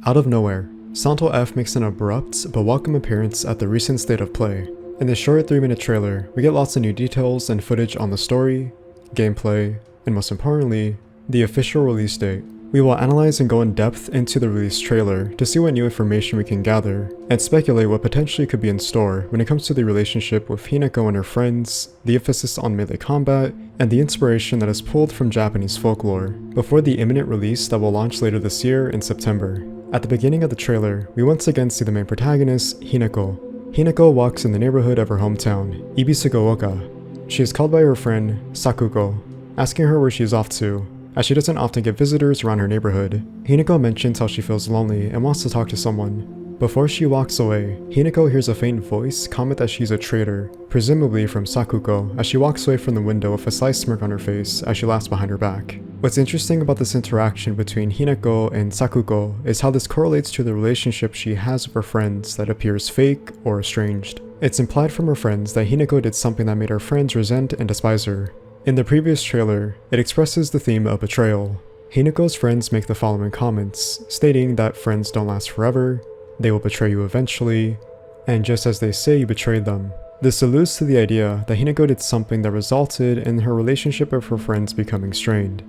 Out of nowhere, Santo F makes an abrupt but welcome appearance at the recent State of Play. In this short 3-minute trailer, we get lots of new details and footage on the story, gameplay, and most importantly, the official release date. We will analyze and go in depth into the release trailer to see what new information we can gather, and speculate what potentially could be in store when it comes to the relationship with Henako and her friends, the emphasis on melee combat, and the inspiration that is pulled from Japanese folklore, before the imminent release that will launch later this year in September. At the beginning of the trailer, we once again see the main protagonist, Henako. Henako walks in the neighborhood of her hometown, Ibisugaoka. She is called by her friend, Sakuko, asking her where she is off to, as she doesn't often get visitors around her neighborhood. Henako mentions how she feels lonely and wants to talk to someone. Before she walks away, Henako hears a faint voice comment that she's a traitor, presumably from Sakuko, as she walks away from the window with a sly smirk on her face as she laughs behind her back. What's interesting about this interaction between Henako and Sakuko is how this correlates to the relationship she has with her friends that appears fake or estranged. It's implied from her friends that Henako did something that made her friends resent and despise her. In the previous trailer, it expresses the theme of betrayal. Hinako's friends make the following comments, stating that friends don't last forever, they will betray you eventually, and just as they say, you betrayed them. This alludes to the idea that Henako did something that resulted in her relationship with her friends becoming strained.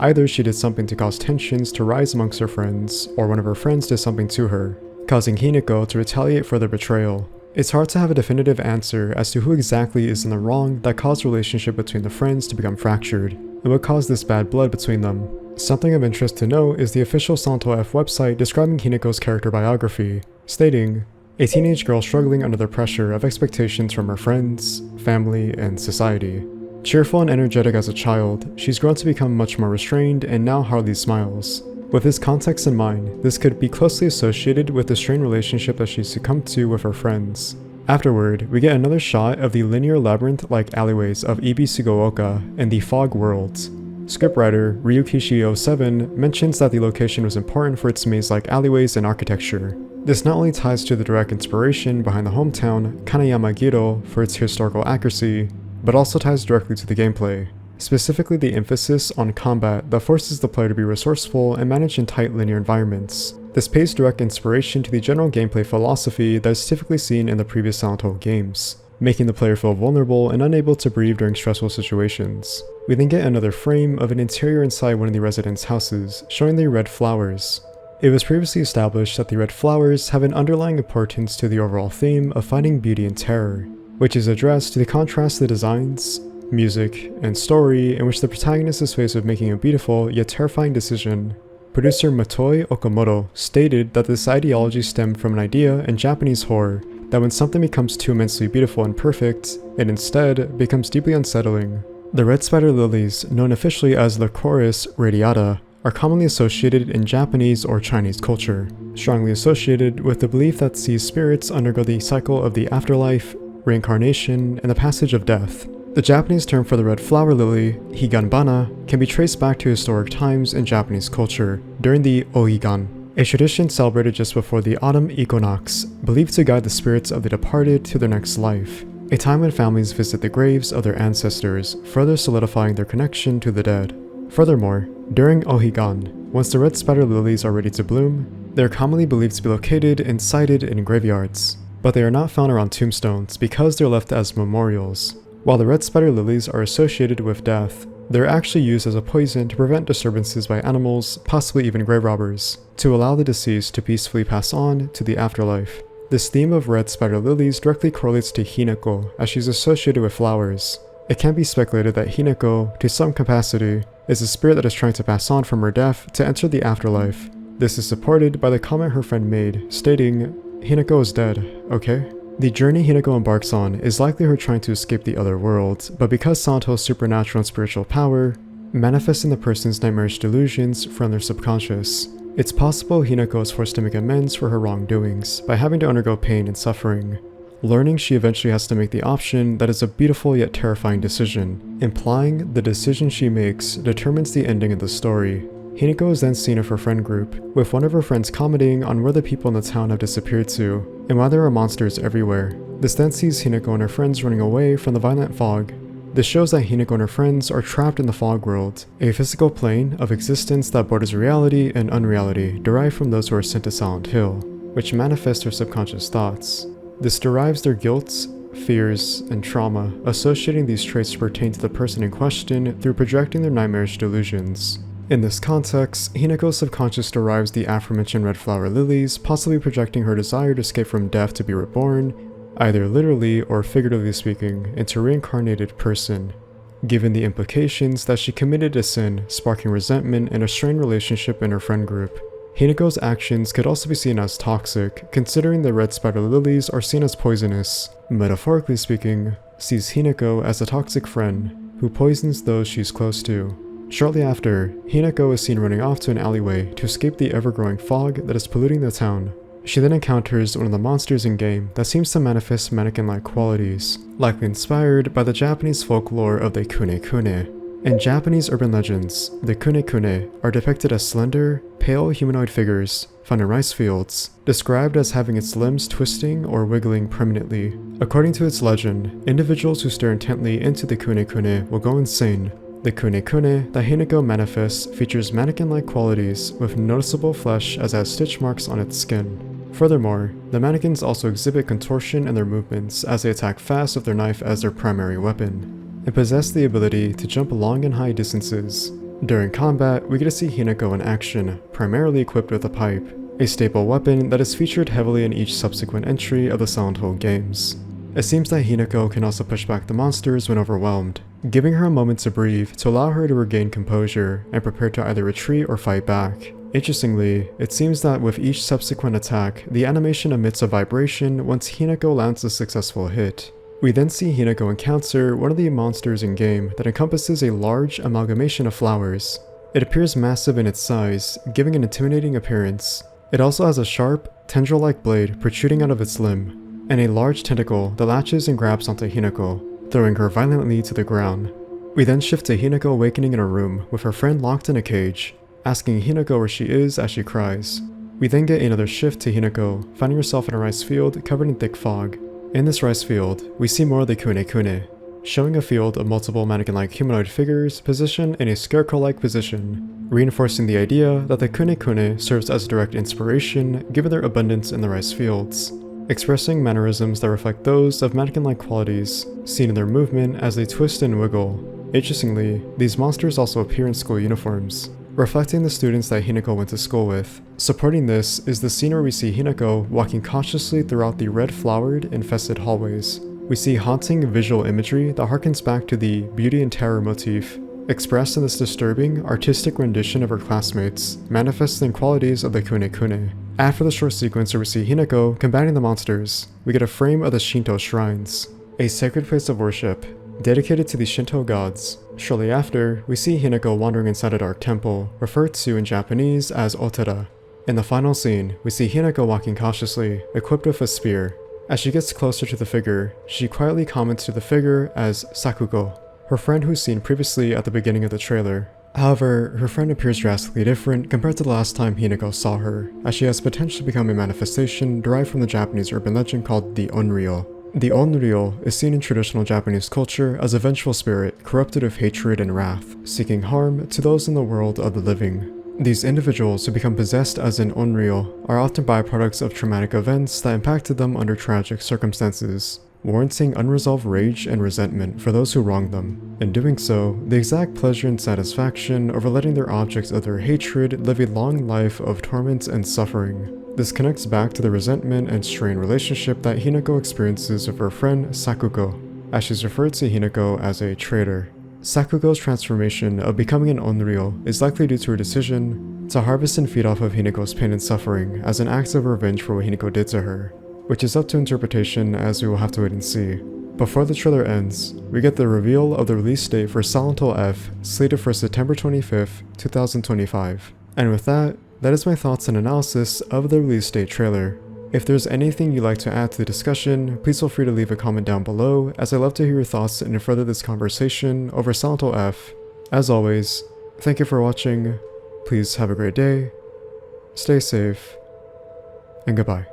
Either she did something to cause tensions to rise amongst her friends, or one of her friends did something to her, causing Henako to retaliate for their betrayal. It's hard to have a definitive answer as to who exactly is in the wrong that caused the relationship between the friends to become fractured, and what caused this bad blood between them. Something of interest to note is the official Santo F website describing Hinako's character biography, stating, "A teenage girl struggling under the pressure of expectations from her friends, family, and society. Cheerful and energetic as a child, she's grown to become much more restrained and now hardly smiles." With this context in mind, this could be closely associated with the strained relationship that she succumbed to with her friends. Afterward, we get another shot of the linear labyrinth-like alleyways of Ibisugaoka and the Fog Worlds. Scriptwriter Ryukishi07 mentions that the location was important for its maze-like alleyways and architecture. This not only ties to the direct inspiration behind the hometown, Kanayama-giro, for its historical accuracy, but also ties directly to the gameplay. Specifically the emphasis on combat that forces the player to be resourceful and manage in tight linear environments. This pays direct inspiration to the general gameplay philosophy that is typically seen in the previous Silent Hill games, making the player feel vulnerable and unable to breathe during stressful situations. We then get another frame of an interior inside one of the residents' houses, showing the red flowers. It was previously established that the red flowers have an underlying importance to the overall theme of fighting beauty and terror, which is addressed to the contrast the designs, music, and story in which the protagonist is faced with making a beautiful yet terrifying decision. Producer Motoi Okamoto stated that this ideology stemmed from an idea in Japanese horror that when something becomes too immensely beautiful and perfect, it instead becomes deeply unsettling. The red spider lilies, known officially as Lycoris radiata, are commonly associated in Japanese or Chinese culture, strongly associated with the belief that these spirits undergo the cycle of the afterlife, reincarnation, and the passage of death. The Japanese term for the red flower lily, higanbana, can be traced back to historic times in Japanese culture, during the Oigan, a tradition celebrated just before the autumn equinox, believed to guide the spirits of the departed to their next life, a time when families visit the graves of their ancestors, further solidifying their connection to the dead. Furthermore, during Ohigan, once the red spider lilies are ready to bloom, they are commonly believed to be located and sited in graveyards, but they are not found around tombstones because they're left as memorials. While the red spider lilies are associated with death, they're actually used as a poison to prevent disturbances by animals, possibly even grave robbers, to allow the deceased to peacefully pass on to the afterlife. This theme of red spider lilies directly correlates to Henako, as she's associated with flowers. It can be speculated that Henako, to some capacity, is a spirit that is trying to pass on from her death to enter the afterlife. This is supported by the comment her friend made, stating, "Henako is dead, okay?" The journey Henako embarks on is likely her trying to escape the other world, but because Silent Hill's supernatural and spiritual power manifests in the person's nightmarish delusions from their subconscious, it's possible Henako is forced to make amends for her wrongdoings by having to undergo pain and suffering. Learning she eventually has to make the option that is a beautiful yet terrifying decision, implying the decision she makes determines the ending of the story. Henako is then seen with her friend group, with one of her friends commenting on where the people in the town have disappeared to, and why there are monsters everywhere. This then sees Henako and her friends running away from the violent fog. This shows that Henako and her friends are trapped in the fog world, a physical plane of existence that borders reality and unreality derived from those who are sent to Silent Hill, which manifest their subconscious thoughts. This derives their guilt, fears, and trauma, associating these traits to pertain to the person in question through projecting their nightmarish delusions. In this context, Hinako's subconscious derives the aforementioned red flower lilies, possibly projecting her desire to escape from death to be reborn, either literally or figuratively speaking, into a reincarnated person, given the implications that she committed a sin, sparking resentment and a strained relationship in her friend group. Hinako's actions could also be seen as toxic, considering the red spider lilies are seen as poisonous. Metaphorically speaking, sees Henako as a toxic friend who poisons those she's close to. Shortly after, Henako is seen running off to an alleyway to escape the ever-growing fog that is polluting the town. She then encounters one of the monsters in-game that seems to manifest mannequin-like qualities, likely inspired by the Japanese folklore of the Kunekune. In Japanese urban legends, the Kunekune are depicted as slender, pale humanoid figures found in rice fields, described as having its limbs twisting or wiggling permanently. According to its legend, individuals who stare intently into the Kunekune will go insane. The Kunekune that Henako manifests features mannequin-like qualities with noticeable flesh as it has stitch marks on its skin. Furthermore, the mannequins also exhibit contortion in their movements as they attack fast with their knife as their primary weapon. It possesses the ability to jump long and high distances. During combat, we get to see Henako in action, primarily equipped with a pipe, a staple weapon that is featured heavily in each subsequent entry of the Silent Hill games. It seems that Henako can also push back the monsters when overwhelmed, giving her a moment to breathe to allow her to regain composure and prepare to either retreat or fight back. Interestingly, it seems that with each subsequent attack, the animation emits a vibration once Henako lands a successful hit. We then see Henako encounter one of the monsters in-game that encompasses a large amalgamation of flowers. It appears massive in its size, giving an intimidating appearance. It also has a sharp, tendril-like blade protruding out of its limb, and a large tentacle that latches and grabs onto Henako, throwing her violently to the ground. We then shift to Henako awakening in a room with her friend locked in a cage, asking Henako where she is as she cries. We then get another shift to Henako, finding herself in a rice field covered in thick fog. In this rice field, we see more of the Kunekune, showing a field of multiple mannequin-like humanoid figures positioned in a scarecrow-like position, reinforcing the idea that the Kunekune serves as a direct inspiration given their abundance in the rice fields, expressing mannerisms that reflect those of mannequin-like qualities seen in their movement as they twist and wiggle. Interestingly, these monsters also appear in school uniforms, reflecting the students that Henako went to school with. Supporting this is the scene where we see Henako walking cautiously throughout the red-flowered, infested hallways. We see haunting visual imagery that harkens back to the beauty and terror motif, expressed in this disturbing, artistic rendition of her classmates, manifesting qualities of the Kunekune. After the short sequence where we see Henako combating the monsters, we get a frame of the Shinto shrines, a sacred place of worship, dedicated to the Shinto gods. Shortly after, we see Henako wandering inside a dark temple, referred to in Japanese as Otera. In the final scene, we see Henako walking cautiously, equipped with a spear. As she gets closer to the figure, she quietly comments to the figure as Sakuko, her friend who's seen previously at the beginning of the trailer. However, her friend appears drastically different compared to the last time Henako saw her, as she has potentially become a manifestation derived from the Japanese urban legend called the Onryō. The Onryō is seen in traditional Japanese culture as a vengeful spirit corrupted with hatred and wrath, seeking harm to those in the world of the living. These individuals who become possessed as an Onryō are often byproducts of traumatic events that impacted them under tragic circumstances, warranting unresolved rage and resentment for those who wronged them. In doing so, the exact pleasure and satisfaction over letting their objects of their hatred live a long life of torment and suffering. This connects back to the resentment and strained relationship that Henako experiences with her friend Sakuko, as she's referred to Henako as a traitor. Sakuko's transformation of becoming an Onryō is likely due to her decision to harvest and feed off of Hinako's pain and suffering as an act of revenge for what Henako did to her, which is up to interpretation as we will have to wait and see. Before the trailer ends, we get the reveal of the release date for Silent Hill F, slated for September 25th, 2025. And with that, that is my thoughts and analysis of the release date trailer. If there's anything you'd like to add to the discussion, please feel free to leave a comment down below, as I love to hear your thoughts and further this conversation over Silent Hill F. As always, thank you for watching, please have a great day, stay safe, and goodbye.